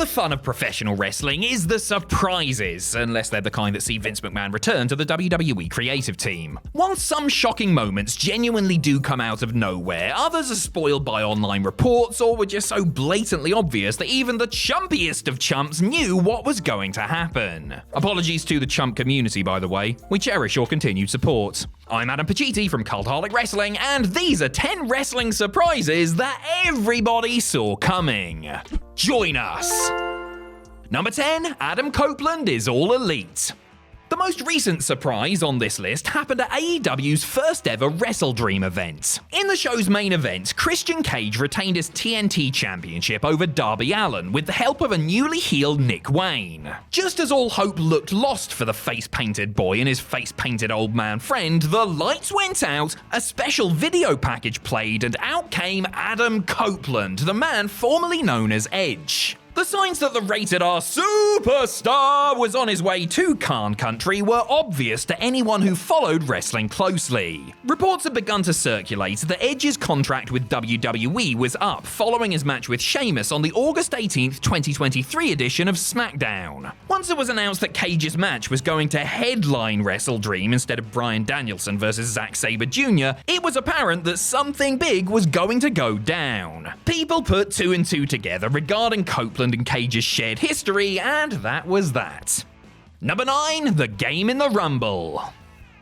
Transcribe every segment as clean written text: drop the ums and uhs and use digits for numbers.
the fun of professional wrestling is the surprises, unless they're the kind that see Vince McMahon return to the WWE creative team. While some shocking moments genuinely do come out of nowhere, others are spoiled by online reports or were just so blatantly obvious that even the chumpiest of chumps knew what was going to happen. Apologies to the chump community, by the way. We cherish your continued support. I'm Adam Pacitti from Cultaholic Wrestling, and these are 10 wrestling surprises that everybody saw coming. Join us! Number 10, Adam Copeland is all elite. The most recent surprise on this list happened at AEW's first ever Wrestle Dream event. In the show's main event, Christian Cage retained his TNT Championship over Darby Allin with the help of a newly healed Nick Wayne. Just as all hope looked lost for the face-painted boy and his face-painted old man friend, the lights went out, a special video package played, and out came Adam Copeland, the man formerly known as Edge. The signs that the rated R superstar was on his way to Khan Country were obvious to anyone who followed wrestling closely. Reports had begun to circulate that Edge's contract with WWE was up following his match with Sheamus on the August 18th, 2023 edition of SmackDown. Once it was announced that Cage's match was going to headline Wrestle Dream instead of Bryan Danielson versus Zack Sabre Jr., it was apparent that something big was going to go down. People put two and two together regarding Copeland and Cage's shared history, and that was that. Number 9, the game in the Rumble.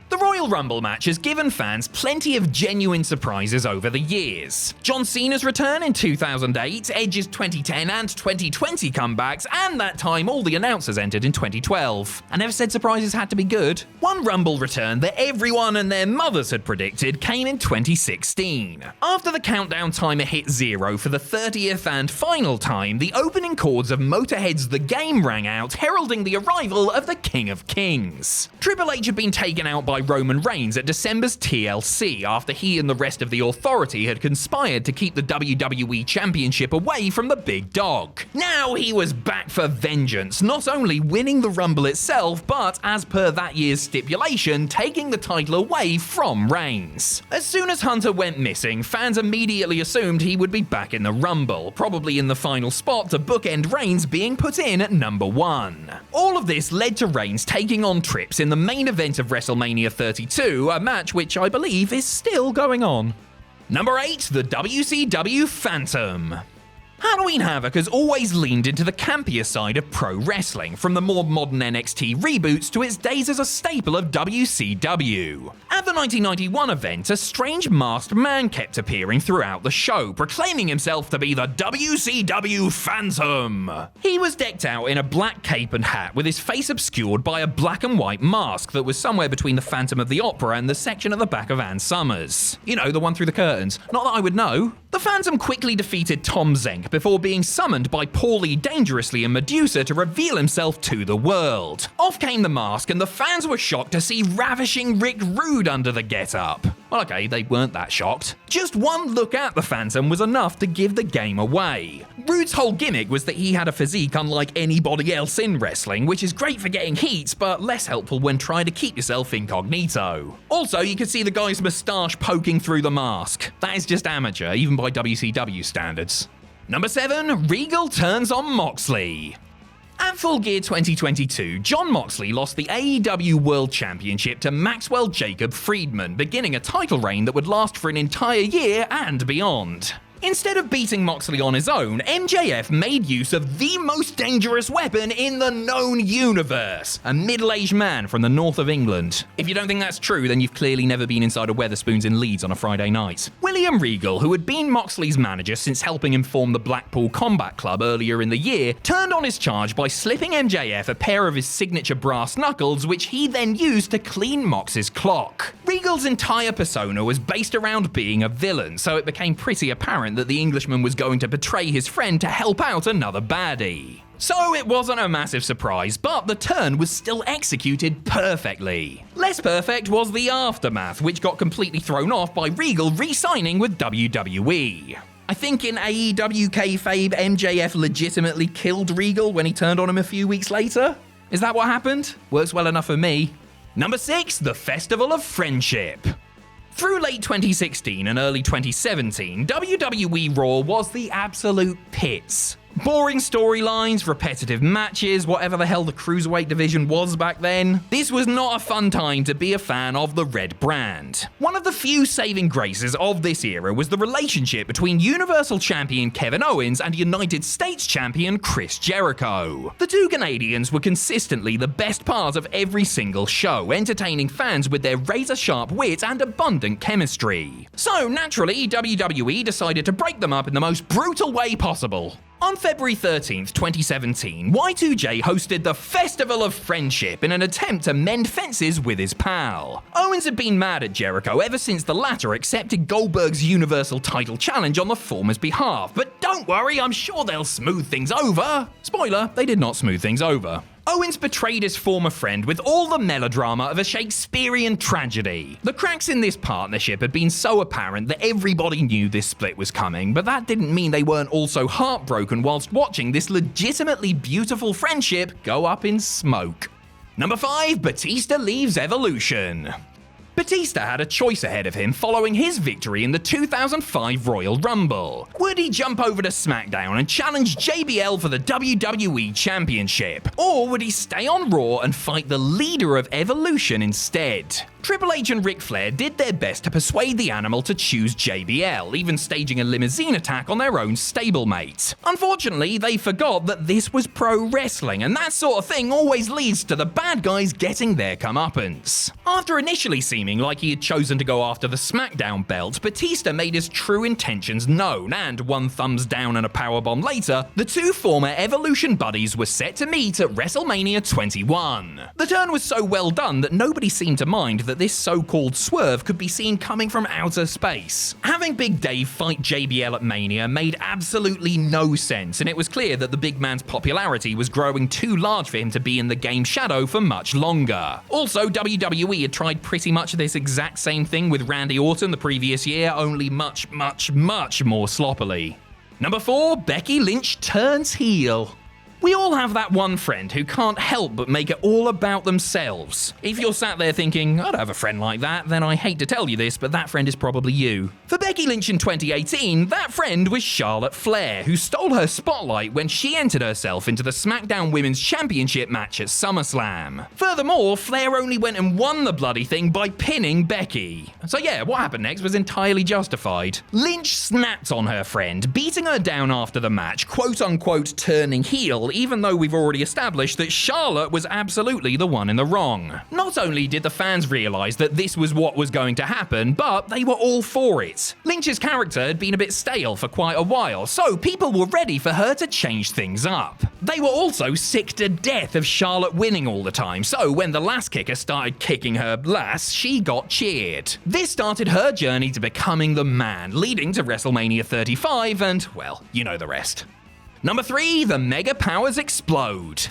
The Royal Rumble match has given fans plenty of genuine surprises over the years. John Cena's return in 2008, Edge's 2010 and 2020 comebacks, and that time all the announcers entered in 2012. I never said surprises had to be good. One Rumble return that everyone and their mothers had predicted came in 2016. After the countdown timer hit 0 for the 30th and final time, the opening chords of Motorhead's The Game rang out, heralding the arrival of the King of Kings. Triple H had been taken out by Roman Reigns at December's TLC after he and the rest of the authority had conspired to keep the WWE Championship away from the big dog. Now he was back for vengeance, not only winning the Rumble itself, but as per that year's stipulation, taking the title away from Reigns. As soon as Hunter went missing, fans immediately assumed he would be back in the Rumble, probably in the final spot to bookend Reigns being put in at number 1. All of this led to Reigns taking on Trips in the main event of WrestleMania 32, a match which I believe is still going on. Number 8, the WCW Phantom. Halloween Havoc has always leaned into the campier side of pro wrestling, from the more modern NXT reboots to its days as a staple of WCW. At the 1991 event, a strange masked man kept appearing throughout the show, proclaiming himself to be the WCW Phantom. He was decked out in a black cape and hat, with his face obscured by a black and white mask that was somewhere between the Phantom of the Opera and the section at the back of Ann Summers. You know, the one through the curtains. Not that I would know. The Phantom quickly defeated Tom Zenk before being summoned by Paulie Dangerously and Medusa to reveal himself to the world. Off came the mask, and the fans were shocked to see ravishing Rick Rude under the get-up. Well, okay, they weren't that shocked. Just one look at the Phantom was enough to give the game away. Rude's whole gimmick was that he had a physique unlike anybody else in wrestling, which is great for getting heat, but less helpful when trying to keep yourself incognito. Also, you could see the guy's moustache poking through the mask. That is just amateur, even by WCW standards. Number 7, Regal turns on Moxley. At Full Gear 2022, Jon Moxley lost the AEW World Championship to Maxwell Jacob Friedman, beginning a title reign that would last for an entire year and beyond. Instead of beating Moxley on his own, MJF made use of the most dangerous weapon in the known universe, a middle-aged man from the north of England. If you don't think that's true, then you've clearly never been inside a Wetherspoons in Leeds on a Friday night. William Regal, who had been Moxley's manager since helping him form the Blackpool Combat Club earlier in the year, turned on his charge by slipping MJF a pair of his signature brass knuckles, which he then used to clean Mox's clock. Regal's entire persona was based around being a villain, so it became pretty apparent that the Englishman was going to betray his friend to help out another baddie. So it wasn't a massive surprise, but the turn was still executed perfectly. Less perfect was the aftermath, which got completely thrown off by Regal re-signing with WWE. I think in AEW kayfabe, MJF legitimately killed Regal when he turned on him a few weeks later. Is that what happened? Works well enough for me. Number 6, the Festival of Friendship. Through late 2016 and early 2017, WWE Raw was the absolute pits. Boring storylines, repetitive matches, whatever the hell the cruiserweight division was back then. This was not a fun time to be a fan of the red brand. One of the few saving graces of this era was the relationship between Universal Champion Kevin Owens and United States Champion Chris Jericho. The two Canadians were consistently the best part of every single show, entertaining fans with their razor-sharp wit and abundant chemistry. So naturally, WWE decided to break them up in the most brutal way possible. On February 13th, 2017, Y2J hosted the Festival of Friendship in an attempt to mend fences with his pal. Owens had been mad at Jericho ever since the latter accepted Goldberg's Universal title challenge on the former's behalf, but don't worry, I'm sure they'll smooth things over. Spoiler, they did not smooth things over. Owens betrayed his former friend with all the melodrama of a Shakespearean tragedy. The cracks in this partnership had been so apparent that everybody knew this split was coming, but that didn't mean they weren't also heartbroken whilst watching this legitimately beautiful friendship go up in smoke. Number 5, Batista leaves Evolution. Batista had a choice ahead of him following his victory in the 2005 Royal Rumble. Would he jump over to SmackDown and challenge JBL for the WWE Championship? Or would he stay on Raw and fight the leader of Evolution instead? Triple H and Ric Flair did their best to persuade the animal to choose JBL, even staging a limousine attack on their own stablemate. Unfortunately, they forgot that this was pro wrestling, and that sort of thing always leads to the bad guys getting their comeuppance. After initially seeming like he had chosen to go after the SmackDown belt, Batista made his true intentions known, and one thumbs down and a powerbomb later, the two former Evolution buddies were set to meet at WrestleMania 21. The turn was so well done that nobody seemed to mind that this so-called swerve could be seen coming from outer space. Having Big Dave fight JBL at Mania made absolutely no sense, and it was clear that the big man's popularity was growing too large for him to be in the game's shadow for much longer. Also, WWE had tried pretty much this exact same thing with Randy Orton the previous year, only much more sloppily. Number 4, Becky Lynch turns heel. We all have that one friend who can't help but make it all about themselves. If you're sat there thinking, I'd have a friend like that, then I hate to tell you this, but that friend is probably you. For Becky Lynch in 2018, that friend was Charlotte Flair, who stole her spotlight when she entered herself into the SmackDown Women's Championship match at SummerSlam. Furthermore, Flair only went and won the bloody thing by pinning Becky. So yeah, what happened next was entirely justified. Lynch snapped on her friend, beating her down after the match, quote-unquote turning heel, even though we've already established that Charlotte was absolutely the one in the wrong. Not only did the fans realise that this was what was going to happen, but they were all for it. Lynch's character had been a bit stale for quite a while, so people were ready for her to change things up. They were also sick to death of Charlotte winning all the time, so when the last kicker started kicking her lass, she got cheered. This started her journey to becoming the man, leading to WrestleMania 35 and, well, you know the rest. Number 3, the Mega Powers explode.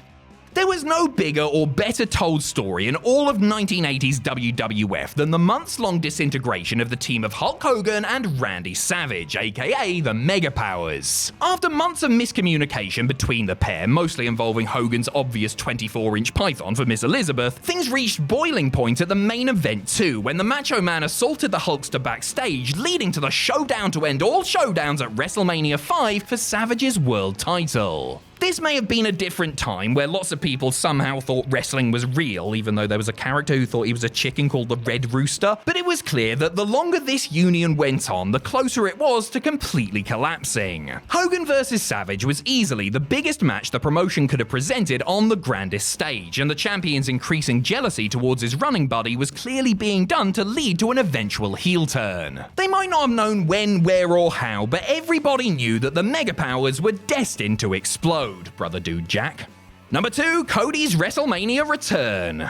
There was no bigger or better told story in all of 1980s WWF than the months-long disintegration of the team of Hulk Hogan and Randy Savage, aka the Mega Powers. After months of miscommunication between the pair, mostly involving Hogan's obvious 24-inch python for Miss Elizabeth, things reached boiling point at the main event too, when the Macho Man assaulted the Hulkster backstage, leading to the showdown to end all showdowns at WrestleMania 5 for Savage's world title. This may have been a different time where lots of people somehow thought wrestling was real, even though there was a character who thought he was a chicken called the Red Rooster, but it was clear that the longer this union went on, the closer it was to completely collapsing. Hogan vs. Savage was easily the biggest match the promotion could have presented on the grandest stage, and the champion's increasing jealousy towards his running buddy was clearly being done to lead to an eventual heel turn. They might not have known when, where, or how, but everybody knew that the Mega Powers were destined to explode. Brother Dude Jack. Number 2, Codys WrestleMania return.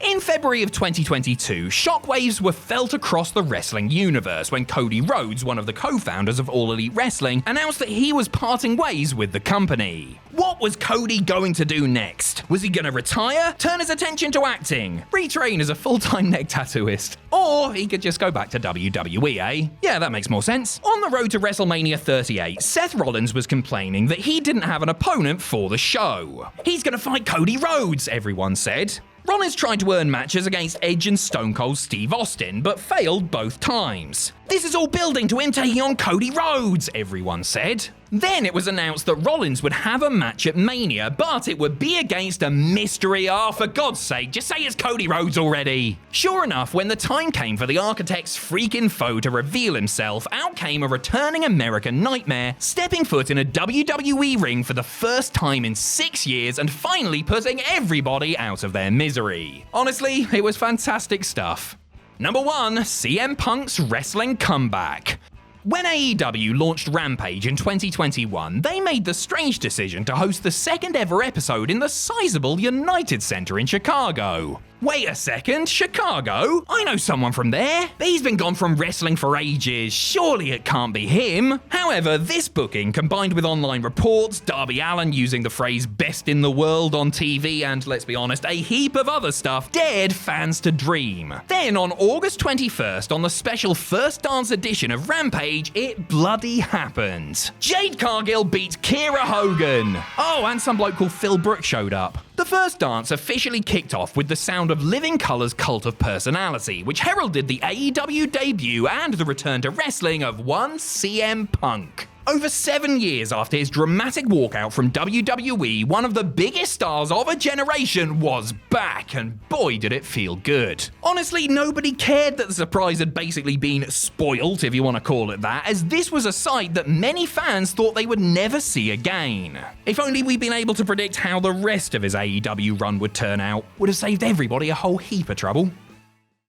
In February of 2022, shockwaves were felt across the wrestling universe when Cody Rhodes, one of the co-founders of All Elite Wrestling, announced that he was parting ways with the company. What was Cody going to do next? Was he going to retire, turn his attention to acting, retrain as a full-time neck tattooist? Or he could just go back to WWE, eh? Yeah, that makes more sense. On the road to WrestleMania 38, Seth Rollins was complaining that he didn't have an opponent for the show. He's going to fight Cody Rhodes, everyone said. Rollins tried to earn matches against Edge and Stone Cold Steve Austin, but failed both times. "This is all building to him taking on Cody Rhodes," everyone said. Then it was announced that Rollins would have a match at Mania, but it would be against a mystery. For God's sake, just say it's Cody Rhodes already. Sure enough, when the time came for the Architect's freaking foe to reveal himself, out came a returning American nightmare, stepping foot in a WWE ring for the first time in 6 years and finally putting everybody out of their misery. Honestly, it was fantastic stuff. Number 1, CM Punk's wrestling comeback. When AEW launched Rampage in 2021, they made the strange decision to host the second ever episode in the sizable United Center in Chicago. Wait a second, Chicago? I know someone from there. He's been gone from wrestling for ages. Surely it can't be him. However, this booking, combined with online reports, Darby Allin using the phrase best in the world on TV, and let's be honest, a heap of other stuff, dared fans to dream. Then on August 21st, on the special First Dance edition of Rampage, it bloody happened. Jade Cargill beat Kiera Hogan. Oh, and some bloke called Phil Brooks showed up. The First Dance officially kicked off with the sound of Living Colour's Cult of Personality, which heralded the AEW debut and the return to wrestling of one CM Punk. Over 7 years after his dramatic walkout from WWE, one of the biggest stars of a generation was back, and boy did it feel good. Honestly, nobody cared that the surprise had basically been spoilt, if you want to call it that, as this was a sight that many fans thought they would never see again. If only we'd been able to predict how the rest of his AEW run would turn out, would have saved everybody a whole heap of trouble.